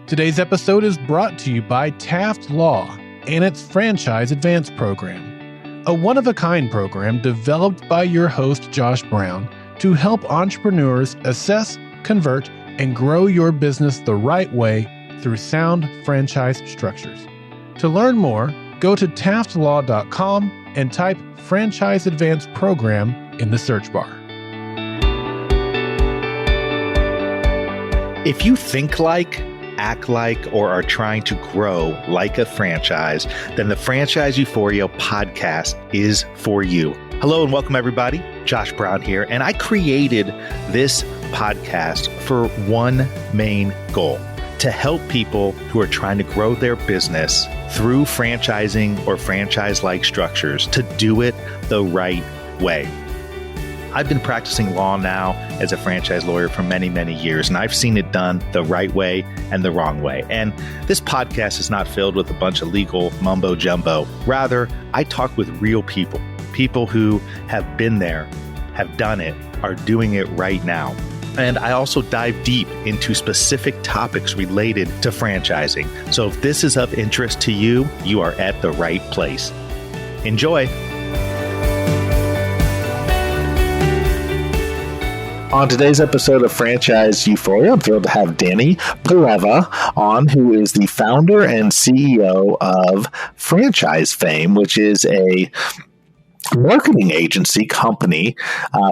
Today's episode is brought to you by Taft Law and its Franchise Advance program, a one-of-a-kind program developed by your host, Josh Brown, to help entrepreneurs assess, convert, and grow your business the right way through sound franchise structures. To learn more, go to taftlaw.com and type Franchise Advance Program in the search bar. If you think like, act like, or are trying to grow like a franchise, then the Franchise Euphoria podcast is for you. Hello and welcome everybody. Josh Brown here, and I created this podcast for one main goal: to help people who are trying to grow their business through franchising or franchise-like structures to do it the right way. I've been practicing law now as a franchise lawyer for many, many years, and I've seen it done the right way and the wrong way. And this podcast is not filled with a bunch of legal mumbo jumbo. Rather, I talk with real people, people who have been there, have done it, are doing it right now. And I also dive deep into specific topics related to franchising. So if this is of interest to you, you are at the right place. Enjoy. On today's episode of Franchise Euphoria, I'm thrilled to have Dani Peleva on, who is the founder and CEO of Franchise Fame, which is a marketing agency company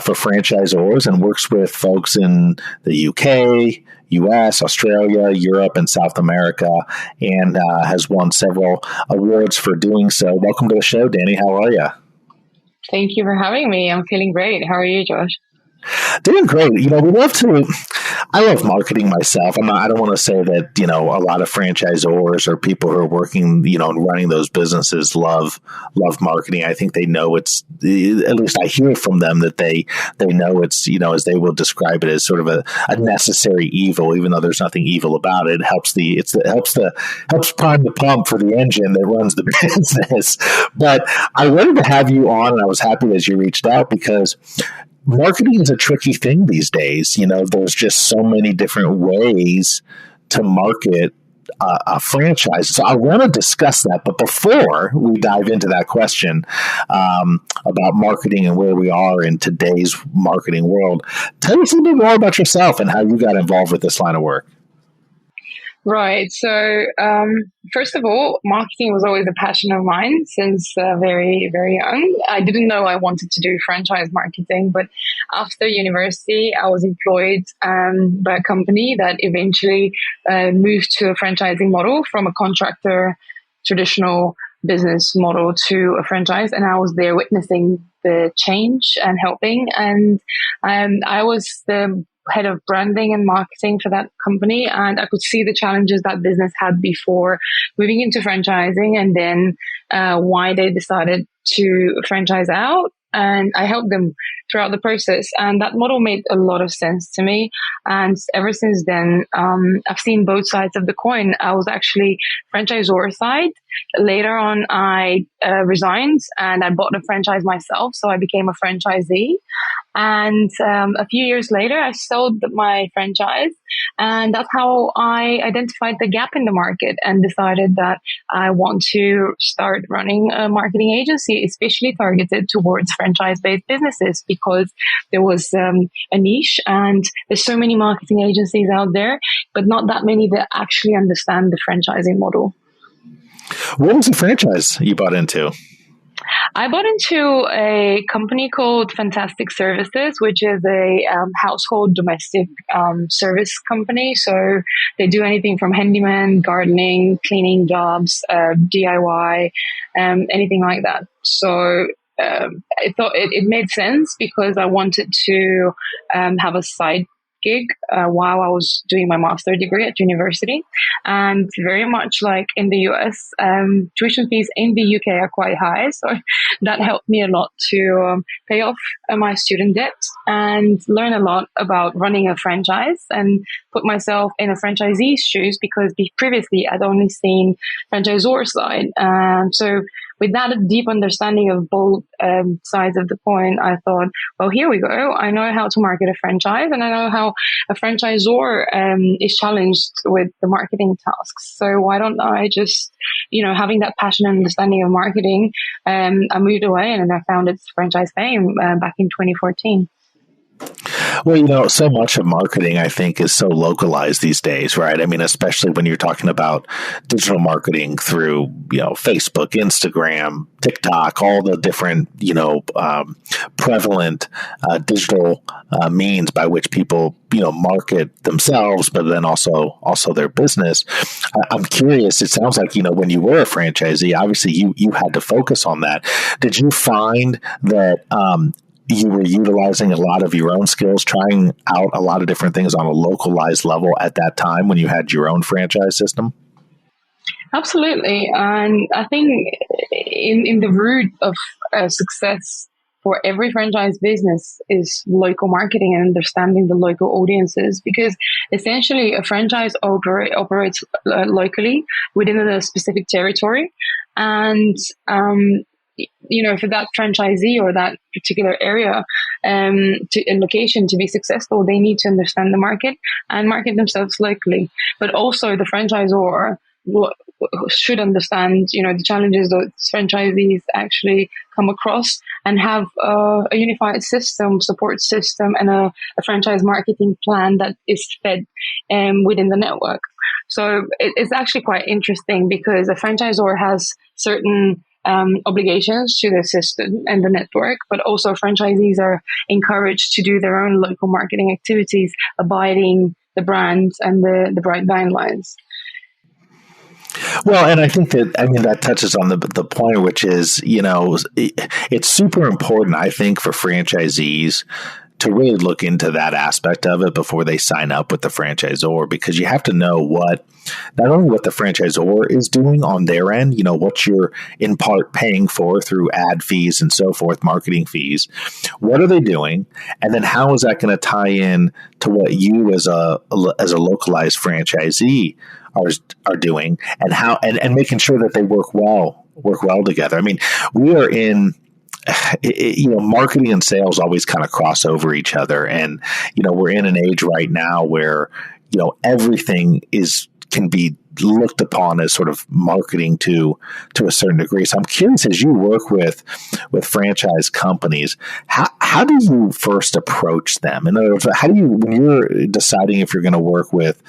for franchisors and works with folks in the UK, US, Australia, Europe, and South America, and has won several awards for doing so. Welcome to the show, Dani. How are you? Thank you for having me. I'm feeling great. How are you, Josh? Doing great. I love marketing myself. I don't want to say that, a lot of franchisors or people who are working, and running those businesses love marketing. I think they know it's, at least I hear from them that they know it's, as they will describe it, as sort of a necessary evil, even though there's nothing evil about it. It helps prime the pump for the engine that runs the business. But I wanted to have you on, and I was happy that you reached out, because marketing is a tricky thing these days. There's just so many different ways to market a franchise. So I want to discuss that. But before we dive into that question about marketing and where we are in today's marketing world, tell us a little bit more about yourself and how you got involved with this line of work. Right. So, first of all, marketing was always a passion of mine since very, very young. I didn't know I wanted to do franchise marketing, but after university, I was employed by a company that eventually moved to a franchising model from a contractor, traditional business model to a franchise. And I was there witnessing the change and helping. And I was the head of branding and marketing for that company, and I could see the challenges that business had before moving into franchising, and then why they decided to franchise out. And I helped them throughout the process. And that model made a lot of sense to me. And ever since then, I've seen both sides of the coin. I was actually franchisor side. Later on, I resigned and I bought a franchise myself. So I became a franchisee. And a few years later, I sold my franchise. And that's how I identified the gap in the market and decided that I want to start running a marketing agency, especially targeted towards franchise-based businesses, because there was a niche, and there's so many marketing agencies out there, but not that many that actually understand the franchising model. What was the franchise you bought into? I bought into a company called Fantastic Services, which is a household domestic service company. So they do anything from handyman, gardening, cleaning jobs, DIY, anything like that. So I thought it made sense because I wanted to have a side gig while I was doing my master's degree at university. And very much like in the US, tuition fees in the UK are quite high. So that helped me a lot to pay off my student debt and learn a lot about running a franchise and put myself in a franchisee's shoes, because previously I'd only seen franchisor side. So with that deep understanding of both sides of the coin, I thought, well, here we go. I know how to market a franchise, and I know how a franchisor is challenged with the marketing tasks. So why don't I just, having that passion and understanding of marketing, I moved away and I founded Franchise Fame back in 2014. Well, so much of marketing, I think, is so localized these days, right? I mean, especially when you're talking about digital marketing through, Facebook, Instagram, TikTok, all the different, prevalent digital means by which people, market themselves, but then also their business. I'm curious. It sounds like, when you were a franchisee, obviously you had to focus on that. Did you find that you were utilizing a lot of your own skills, trying out a lot of different things on a localized level at that time when you had your own franchise system? Absolutely. And I think in the root of success for every franchise business is local marketing and understanding the local audiences, because essentially a franchise operates locally within a specific territory. And for that franchisee or that particular area and location to be successful, they need to understand the market and market themselves locally. But also the franchisor should understand, the challenges that franchisees actually come across and have a unified support system, and a franchise marketing plan that is fed within the network. So it's actually quite interesting because a franchisor has certain obligations to the system and the network, but also franchisees are encouraged to do their own local marketing activities, abiding the brands and the bright guidelines. Well, and I think that touches on the point, which is, it's super important, I think, for franchisees to really look into that aspect of it before they sign up with the franchisor, because you have to know not only what the franchisor is doing on their end, what you're in part paying for through ad fees and so forth, marketing fees. What are they doing? And then how is that going to tie in to what you as a localized franchisee are doing, and how and making sure that they work well together. I mean, we are in marketing and sales always kind of cross over each other. And, we're in an age right now where, everything can be looked upon as sort of marketing to a certain degree. So I'm curious, as you work with franchise companies, how do you first approach them? In other words, how do you, when you're deciding if you're going to work with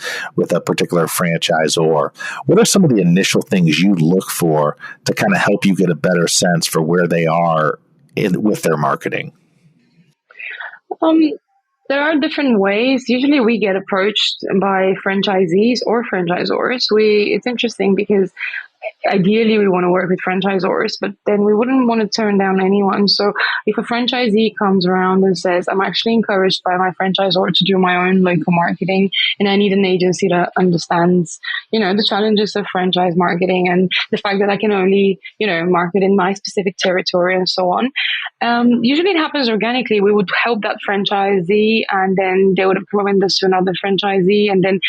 a particular franchisor, what are some of the initial things you look for to kind of help you get a better sense for where they are with their marketing? There are different ways. Usually we get approached by franchisees or franchisors. It's interesting because ideally we want to work with franchisors, but then we wouldn't want to turn down anyone. So if a franchisee comes around and says, I'm actually encouraged by my franchisor to do my own local marketing, and I need an agency that understands, the challenges of franchise marketing and the fact that I can only, market in my specific territory and so on. Usually it happens organically. We would help that franchisee, and then they would recommend us to another franchisee, and then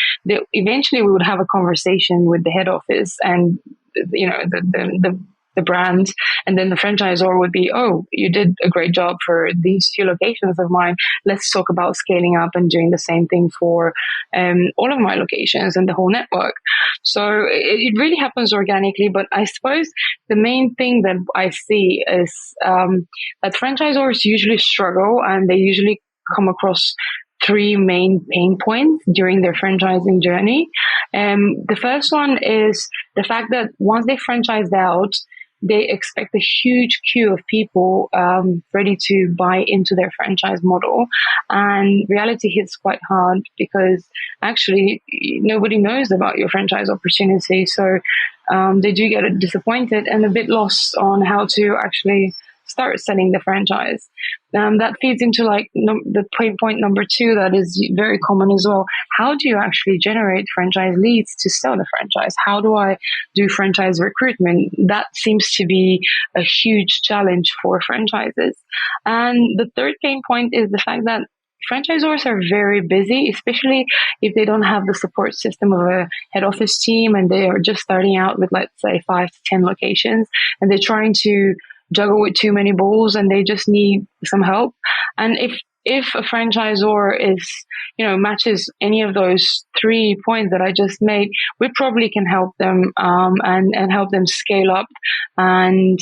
eventually we would have a conversation with the head office and the brand, and then the franchisor would be, oh, you did a great job for these few locations of mine. Let's talk about scaling up and doing the same thing for all of my locations and the whole network. So it really happens organically. But I suppose the main thing that I see is that franchisors usually struggle, and they usually come across three main pain points during their franchising journey. The first one is the fact that once they franchise out, they expect a huge queue of people ready to buy into their franchise model. And reality hits quite hard because actually nobody knows about your franchise opportunity. So they do get disappointed and a bit lost on how to actually start selling the franchise. That feeds into the point number two that is very common as well. How do you actually generate franchise leads to sell the franchise? How do I do franchise recruitment? That seems to be a huge challenge for franchises. And the third pain point is the fact that franchisors are very busy, especially if they don't have the support system of a head office team and they are just starting out with, let's say, 5 to 10 locations, and they're trying to juggle with too many balls and they just need some help. And if a franchisor matches any of those 3 points that I just made, we probably can help them and help them scale up and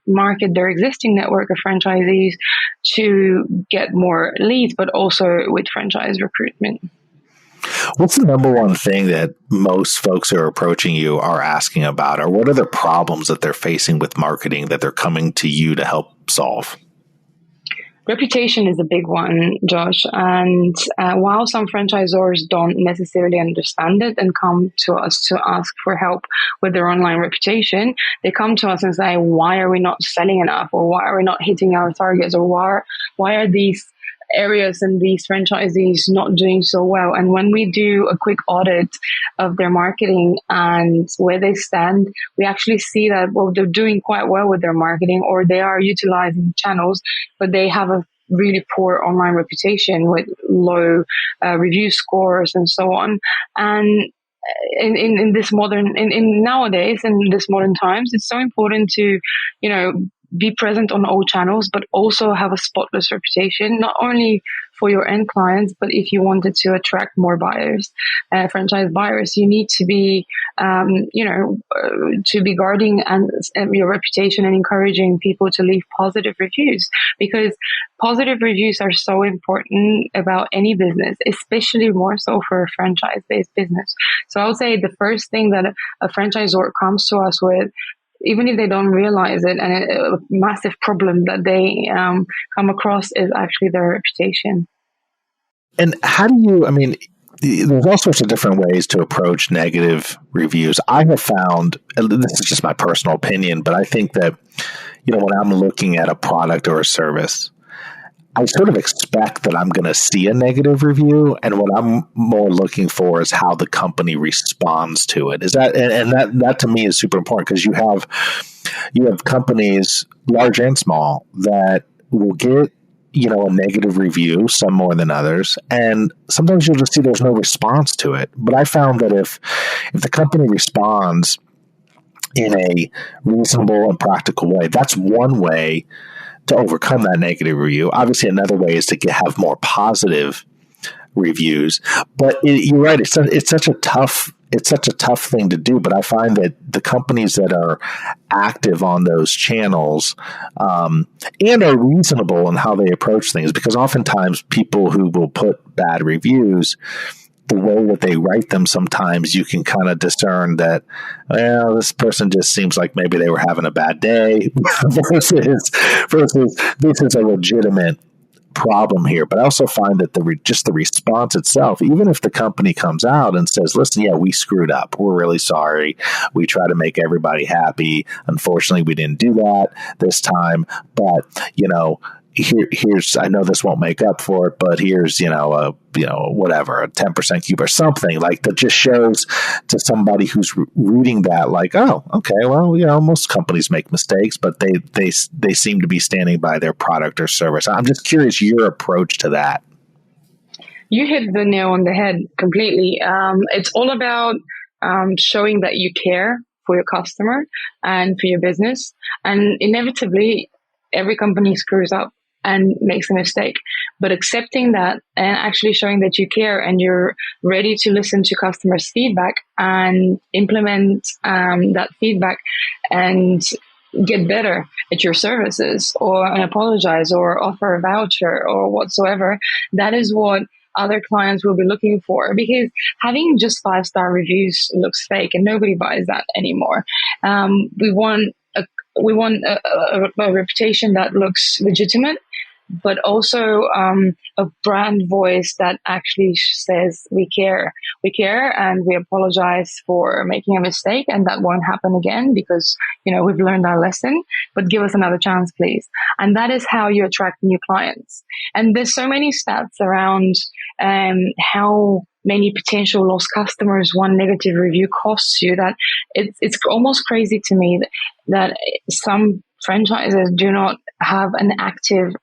market their existing network of franchisees to get more leads, but also with franchise recruitment. What's the number one thing that most folks who are approaching you are asking about, or what are the problems that they're facing with marketing that they're coming to you to help solve? Reputation is a big one, Josh. And while some franchisors don't necessarily understand it and come to us to ask for help with their online reputation, they come to us and say, why are we not selling enough? Or why are we not hitting our targets? Or why are these areas and these franchisees not doing so well? And when we do a quick audit of their marketing and where they stand, we actually see that, well, they're doing quite well with their marketing, or they are utilizing channels, but they have a really poor online reputation with low review scores and so on. And in this nowadays, in this modern times, it's so important to, be present on all channels, but also have a spotless reputation, not only for your end clients, but if you wanted to attract more buyers, franchise buyers, you need to be, to be guarding and your reputation and encouraging people to leave positive reviews, because positive reviews are so important about any business, especially more so for a franchise-based business. So I would say the first thing that a franchisor comes to us with, even if they don't realize it, and a massive problem that they come across is actually their reputation. And how do you, there's all sorts of different ways to approach negative reviews. I have found, and this is just my personal opinion, but I think that, when I'm looking at a product or a service, I sort of expect that I'm going to see a negative review, and what I'm more looking for is how the company responds to it. Is that, and that to me is super important, because you have companies, large and small, that will get, a negative review, some more than others, and sometimes you'll just see there's no response to it. But I found that if the company responds in a reasonable and practical way, that's one way to overcome that negative review. Obviously, another way is to have more positive reviews. But you're right; it's such a tough thing to do. But I find that the companies that are active on those channels and are reasonable in how they approach things, because oftentimes people who will put bad reviews, the way that they write them, sometimes you can kind of discern that, well, this person just seems like maybe they were having a bad day versus this is a legitimate problem here. But I also find that the response itself, even if the company comes out and says, listen, yeah, we screwed up, we're really sorry, we try to make everybody happy, unfortunately we didn't do that this time, but here's, I know this won't make up for it, but here's, whatever, a 10% cube or something like that, just shows to somebody who's reading that, like, oh, okay, well, most companies make mistakes, but they seem to be standing by their product or service. I'm just curious your approach to that. You hit the nail on the head completely. It's all about showing that you care for your customer and for your business. And inevitably, every company screws up and makes a mistake, but accepting that and actually showing that you care and you're ready to listen to customers' feedback and implement that feedback and get better at your services, or apologize or offer a voucher or whatsoever, that is what other clients will be looking for, because having just 5-star reviews looks fake and nobody buys that anymore. We want a reputation that looks legitimate, but also a brand voice that actually says we care, and we apologize for making a mistake, and that won't happen again because we've learned our lesson. But give us another chance, please. And that is how you attract new clients. And there's so many stats around how many potential lost customers one negative review costs you that it's almost crazy to me that some franchises do not have an active,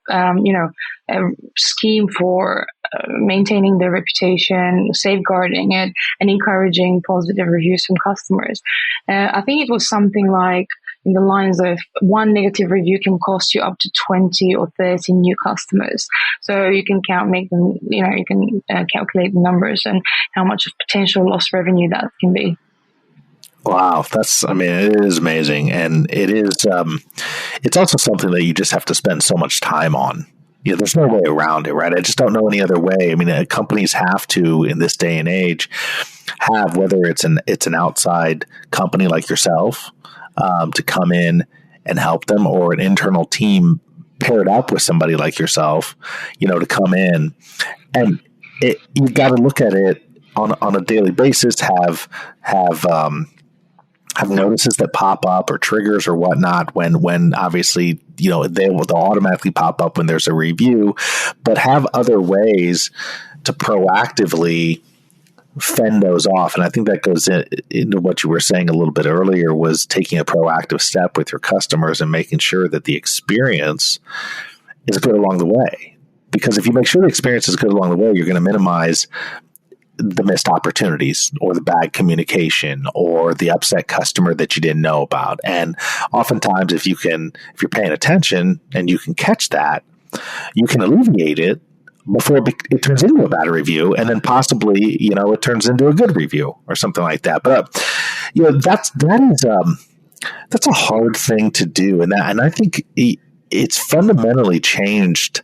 scheme for maintaining their reputation, safeguarding it, and encouraging positive reviews from customers. I think it was something like in the lines of one negative review can cost you up to 20 or 30 new customers. So you can calculate the numbers and how much of potential lost revenue that can be. Wow, it is amazing. And it is, it's also something that you just have to spend so much time on. There's no way around it, right? I just don't know any other way. Companies have to, in this day and age, have, whether it's an outside company like yourself, to come in and help them, or an internal team paired up with somebody like yourself, to come in. And you got to look at it on a daily basis, have notices that pop up or triggers or whatnot when obviously, they'll automatically pop up when there's a review, but have other ways to proactively fend those off. And I think that goes into what you were saying a little bit earlier, was taking a proactive step with your customers and making sure that the experience is good along the way. Because if you make sure the experience is good along the way, you're going to minimize the missed opportunities or the bad communication or the upset customer that you didn't know about. And oftentimes, if you're paying attention and you can catch that, you can alleviate it before it turns into a bad review, and then possibly, it turns into a good review or something like that. But that's a hard thing to do, and I think it's fundamentally changed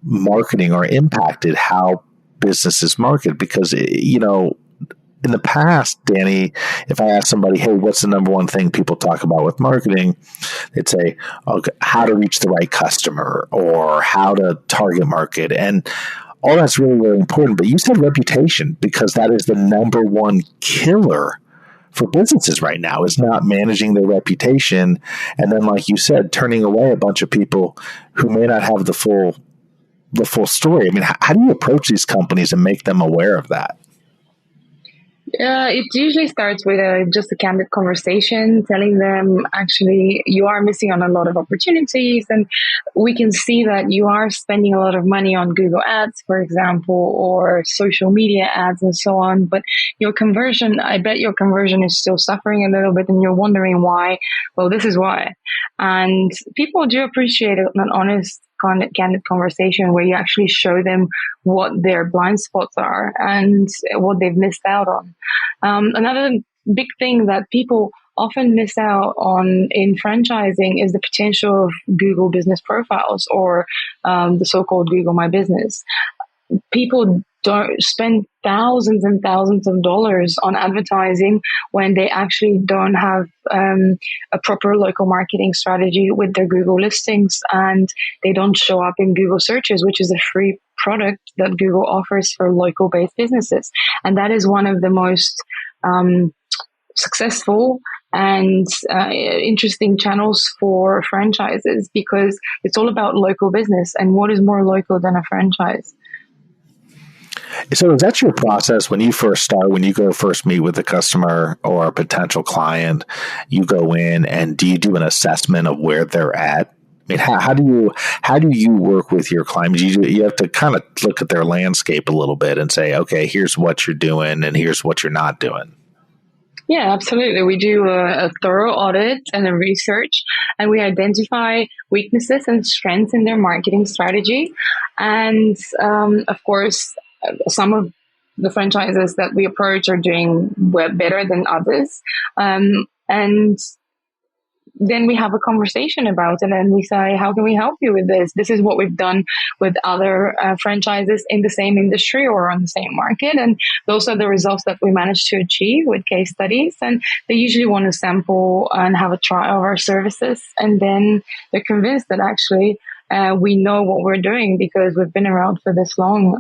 marketing or impacted how businesses market, because in the past, Dani, if I ask somebody, hey, what's the number one thing people talk about with marketing? They'd say, okay, how to reach the right customer or how to target market. And all that's really, really important. But you said reputation, because that is the number one killer for businesses right now, is not managing their reputation. And then, like you said, turning away a bunch of people who may not have the full story. How do you approach these companies and make them aware of that? It usually starts with just a candid conversation, telling them, actually, you are missing on a lot of opportunities, and we can see that you are spending a lot of money on Google ads, for example, or social media ads and so on. But I bet your conversion is still suffering a little bit, and you're wondering why. Well, this is why. And people do appreciate an honest, candid conversation where you actually show them what their blind spots are and what they've missed out on. Another big thing that people often miss out on in franchising is the potential of Google business profiles, or the so-called Google My Business. People don't spend thousands and thousands of dollars on advertising when they actually don't have a proper local marketing strategy with their Google listings, and they don't show up in Google searches, which is a free product that Google offers for local-based businesses. And that is one of the most successful and interesting channels for franchises, because it's all about local business, and what is more local than a franchise? So is that your process when you first start, when you go first meet with a customer or a potential client, you go in and do you do an assessment of where they're at? How do you work with your clients? You have to kind of look at their landscape a little bit and say, okay, here's what you're doing and here's what you're not doing. Yeah, absolutely. We do a thorough audit and a research, and we identify weaknesses and strengths in their marketing strategy. And of course, some of the franchises that we approach are doing better than others. And then we have a conversation about it, and we say, how can we help you with this? This is what we've done with other franchises in the same industry or on the same market. And those are the results that we managed to achieve with case studies. And they usually want to sample and have a trial of our services. And then they're convinced that actually we know what we're doing because we've been around for this long.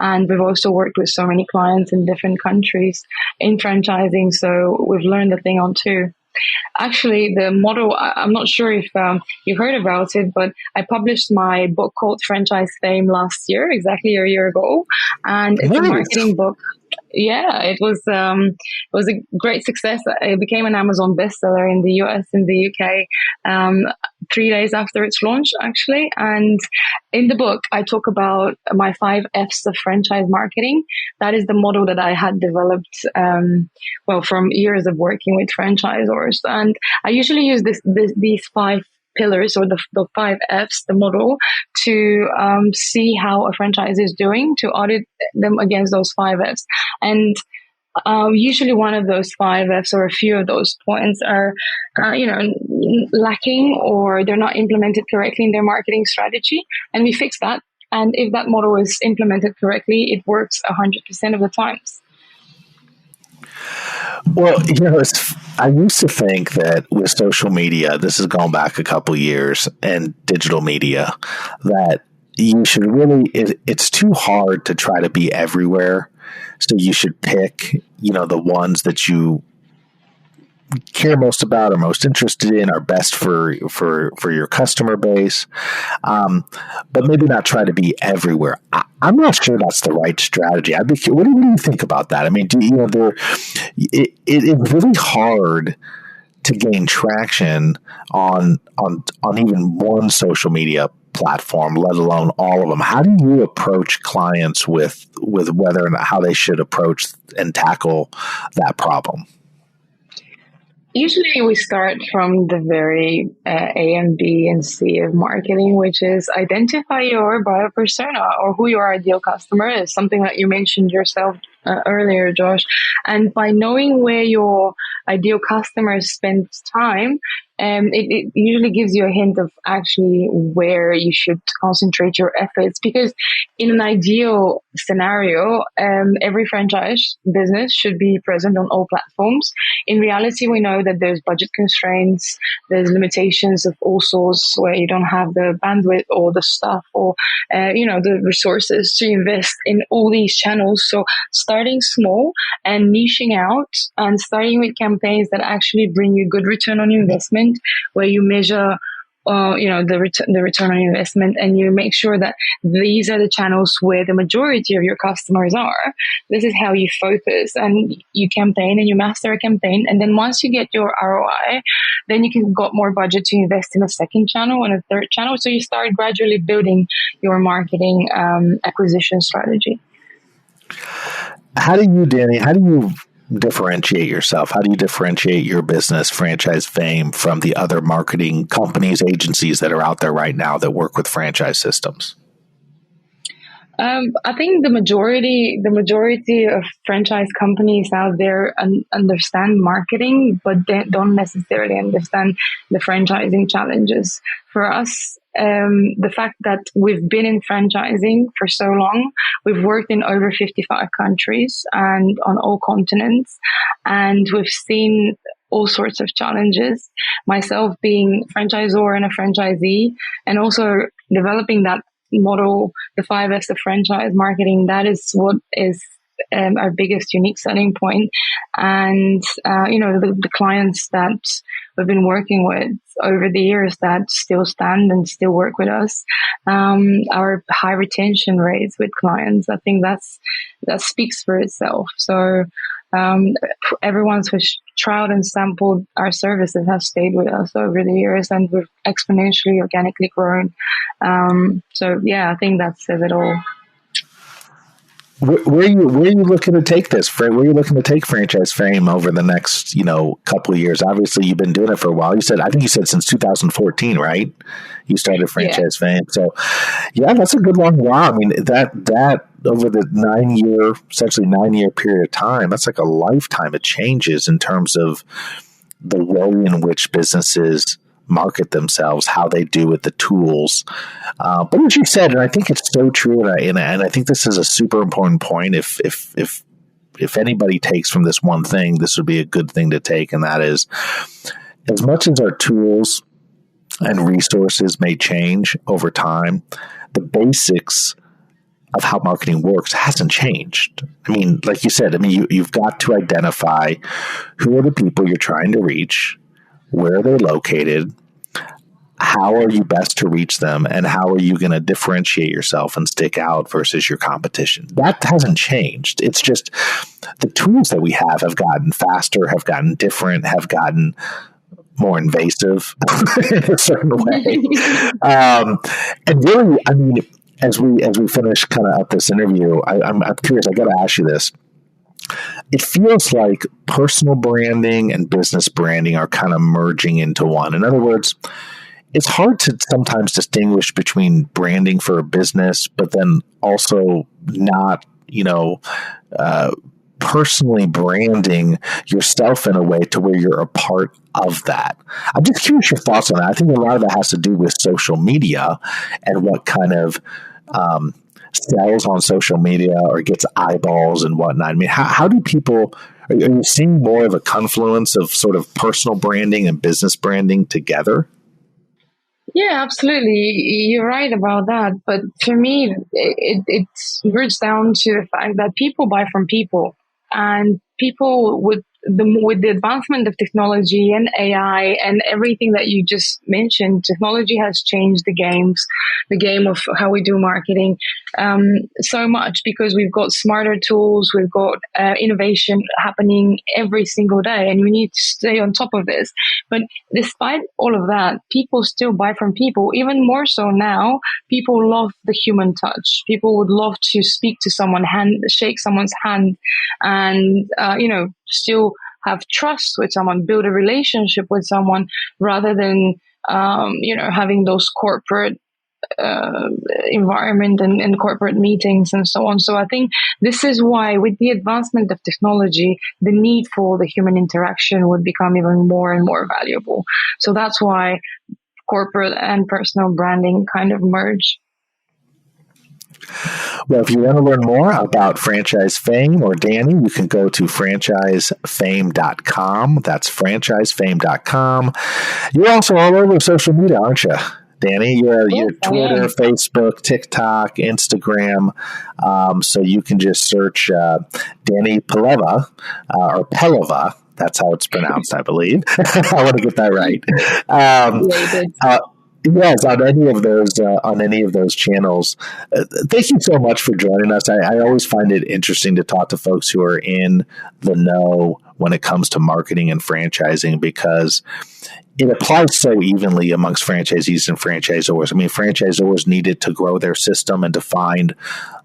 And we've also worked with so many clients in different countries in franchising. So we've learned a thing or two. Actually, the model, I'm not sure if you heard about it, but I published my book called Franchise Fame last year, exactly a year ago. And it's a marketing book. Yeah, it was a great success. It became an Amazon bestseller in the US and the UK. 3 days after its launch, actually. And in the book, I talk about my 5 F's of franchise marketing. That is the model that I had developed, from years of working with franchisors. And I usually use these 5 pillars, or the 5 F's, the model, to see how a franchise is doing, to audit them against those 5 F's. And usually one of those 5 F's, or a few of those points, are lacking, or they're not implemented correctly in their marketing strategy, and we fix that. And if that model is implemented correctly, it works 100% of the times. Well, I used to think that with social media, this has gone back a couple years, and digital media, that you should really, it's too hard to try to be everywhere. So you should pick, the ones that you care most about, or most interested in, are best for your customer base, but maybe not try to be everywhere. I'm not sure that's the right strategy. What do you think about that? I mean, it's really hard to gain traction on even one social media platform, let alone all of them. How do you approach clients with whether or not how they should approach and tackle that problem? Usually we start from the very A and B and C of marketing, which is identify your buyer persona, or who your ideal customer is, something that you mentioned yourself earlier, Josh. And by knowing where your ideal customer spends time, it usually gives you a hint of actually where you should concentrate your efforts. Because in an ideal scenario, every franchise business should be present on all platforms. In reality, we know that there's budget constraints, there's limitations of all sorts, where you don't have the bandwidth or the staff or the resources to invest in all these channels. So starting small and niching out, and starting with campaigns that actually bring you good return on investment, where you measure the return on investment, and you make sure that these are the channels where the majority of your customers are. This is how you focus, and you campaign and you master a campaign. And then once you get your ROI, then you can got more budget to invest in a second channel and a third channel. So you start gradually building your marketing acquisition strategy. How do you, Dani, differentiate yourself? How do you differentiate your business, Franchise Fame, from the other marketing companies, agencies that are out there right now that work with franchise systems? I think the majority of franchise companies out there understand marketing, but they don't necessarily understand the franchising challenges. For us, the fact that we've been in franchising for so long, we've worked in over 55 countries and on all continents, and we've seen all sorts of challenges. Myself being franchisor and a franchisee, and also developing that model, the 5 F's of franchise marketing, that is what is our biggest unique selling point. And the clients that we've been working with over the years that still stand and still work with us, our high retention rates with clients, I think that speaks for itself. So everyone's who's trialed and sampled our services have stayed with us over the years, and we've exponentially, organically grown. I think that says it all. Where are you looking to take this? Where are you looking to take Franchise Fame over the next, couple of years? Obviously, you've been doing it for a while. I think you said since 2014, right? You started Franchise Fame. So, that's a good long while. I mean, that over the 9 year period of time, that's like a lifetime of changes in terms of the way in which businesses market themselves, how they do it, the tools. But as you said, and I think it's so true, and I think this is a super important point. If anybody takes from this one thing, this would be a good thing to take, and that is, as much as our tools and resources may change over time, the basics of how marketing works hasn't changed. I mean, like you said, you've got to identify who are the people you're trying to reach, where are they located, how are you best to reach them, and how are you going to differentiate yourself and stick out versus your competition. That hasn't changed. It's just the tools that we have gotten faster, have gotten different, have gotten more invasive in a certain way. And really, I mean, as we finish kind of up this interview, I'm curious. I got to ask you this. It feels like personal branding and business branding are kind of merging into one. In other words, it's hard to sometimes distinguish between branding for a business, but then also not, personally branding yourself in a way to where you're a part of that. I'm just curious your thoughts on that. I think a lot of that has to do with social media and what kind of sells on social media or gets eyeballs and whatnot. I mean, how do people, are you seeing more of a confluence of sort of personal branding and business branding together? Yeah, absolutely. You're right about that. But for me, it roots down to the fact that people buy from people, and people with the advancement of technology and AI and everything that you just mentioned, technology has changed the game of how we do marketing so much, because we've got smarter tools, we've got innovation happening every single day, and we need to stay on top of this. But despite all of that, people still buy from people. Even more so now, people love the human touch. People would love to speak to someone, shake someone's hand, and still have trust with someone, build a relationship with someone, rather than having those corporate environment and corporate meetings and so on. So I think this is why, with the advancement of technology, the need for the human interaction would become even more and more valuable. So that's why corporate and personal branding kind of merge. Well, if you want to learn more about Franchise Fame or Dani, you can go to franchisefame.com. That's franchisefame.com. You're also all over social media, aren't you, Dani? You're Twitter, Facebook, TikTok, Instagram. So you can just search Dani Peleva or Peleva. That's how it's pronounced, I believe. I want to get that right. Yes, on any of those channels. Thank you so much for joining us. I always find it interesting to talk to folks who are in the know when it comes to marketing and franchising, because it applies so evenly amongst franchisees and franchisors. I mean, franchisors needed to grow their system and to find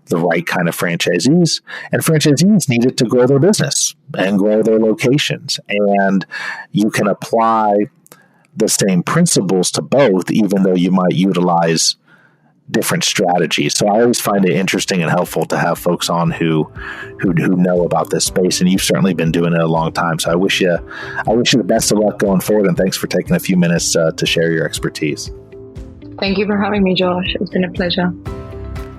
the right kind of franchisees, and franchisees needed to grow their business and grow their locations. And you can apply the same principles to both, even though you might utilize different strategies. So I always find it interesting and helpful to have folks on who know about this space, and you've certainly been doing it a long time. So I wish you the best of luck going forward, and thanks for taking a few minutes to share your expertise. Thank you for having me, Josh. It's been a pleasure.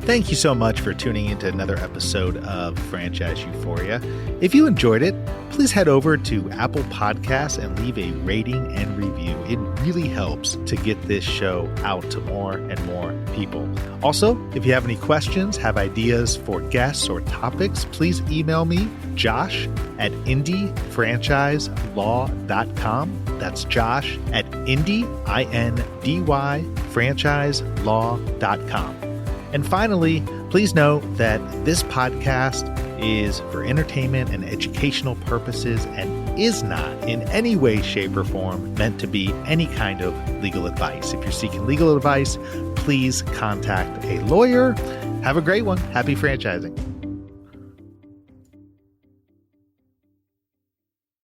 Thank you so much for tuning into another episode of Franchise Euphoria. If you enjoyed it, please head over to Apple Podcasts and leave a rating and review. It really helps to get this show out to more and more people. Also, if you have any questions, have ideas for guests or topics, please email me, josh@indyfranchiselaw.com. That's josh@indyfranchiselaw.com. And finally, please note that this podcast is for entertainment and educational purposes and is not in any way, shape, or form meant to be any kind of legal advice. If you're seeking legal advice, please contact a lawyer. Have a great one. Happy franchising.